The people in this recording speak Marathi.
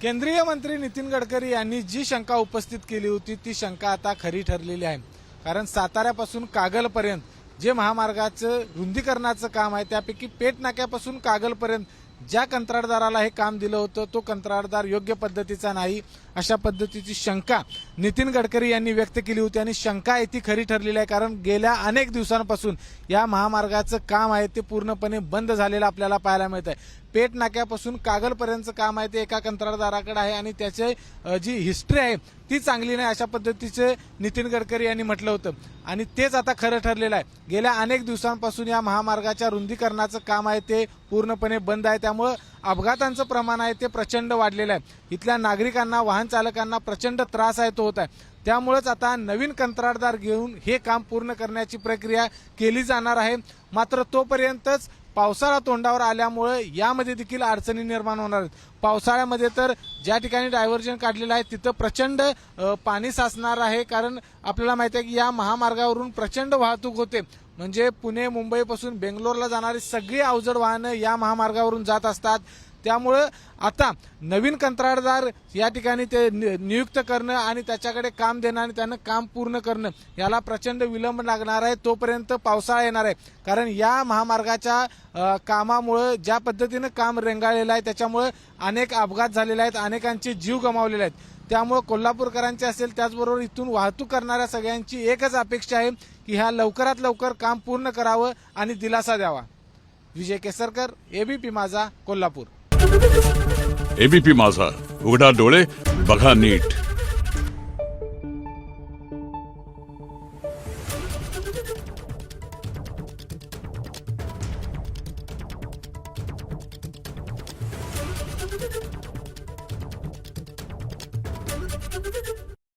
केंद्रीय मंत्री नितीन गडकरी यांनी जी शंका उपस्थित केली होती ती शंका आता खरी ठरलेली आहे। कारण साताऱ्यापासून कागलपर्यंत जे महामार्गाचं रुंदीकरणाचं काम आहे त्यापैकी पेठ नाक्यापासून कागलपर्यंत ज्या कंत्राटदाराला हे काम दिलं होतं तो कंत्राटदार योग्य पद्धतीचा नाही अशा पद्धतीची शंका नितीन गडकरी यांनी व्यक्त केली होती आणि शंका आहे ती खरी ठरलेली आहे। कारण गेल्या अनेक दिवसांपासून या महामार्गाचं काम आहे ते पूर्णपणे बंद झालेलं आपल्याला पाहायला मिळत आहे। पेठ नाक्यापासून कागलपर्यंतचं काम आहे ते एका कंत्राटदाराकडे आहे आणि त्याची जी हिस्ट्री आहे ती चांगली नाही अशा पद्धतीचे नितीन गडकरी यांनी म्हटलं होतं आणि तेच आता खरं ठरलेलं आहे। गेल्या अनेक दिवसांपासून या महामार्गाच्या रुंदीकरणाचं काम आहे ते पूर्णपणे बंद आहे, त्यामुळे अपघातांचं प्रमाण आहे ते प्रचंड वाढलेलं आहे। इथल्या नागरिकांना वाहन चालकांना प्रचंड त्रास आहे तो होत आहे। त्यामुळेच आता नवीन कंत्राटदार घेऊन हे काम पूर्ण करण्याची प्रक्रिया केली जाणार आहे। मात्र तोपर्यंतच पावसाळा तोंडावर आल्यामुळे यामध्ये देखील अडचणी निर्माण होणार आहेत। पावसाळ्यामध्ये तर ज्या ठिकाणी डायव्हर्जन काढलेलं आहे तिथं प्रचंड पाणी साचणार आहे। कारण आपल्याला माहिती आहे की या महामार्गावरून प्रचंड वाहतूक होते, म्हणजे पुणे मुंबईपासून बेंगलोरला जाणारी सगळी अवजड वाहनं या महामार्गावरून जात असतात। त्यामुळे आता नवीन कंत्राटदार या ठिकाणी ते नियुक्त करणं आणि त्याच्याकडे काम देणं आणि त्यानं काम पूर्ण करणं याला प्रचंड विलंब लागणार आहे। तोपर्यंत पावसाळा येणार आहे, कारण या महामार्गाच्या कामामुळे ज्या पद्धतीनं काम रेंगाळलेलं आहे त्याच्यामुळे अनेक अपघात झालेले आहेत, अनेकांचे जीव गमावलेले आहेत। त्यामुळे कोल्हापूरकरांचे असेल त्याचबरोबर इथून वाहतूक करणाऱ्या सगळ्यांची एकच अपेक्षा आहे की ह्या लवकरात लवकर काम पूर्ण करावं आणि दिलासा द्यावा। विजय केसरकर, एबीपी माझा, कोल्हापूर। एबीपी माझा, उघडा डोळे बघा नीट।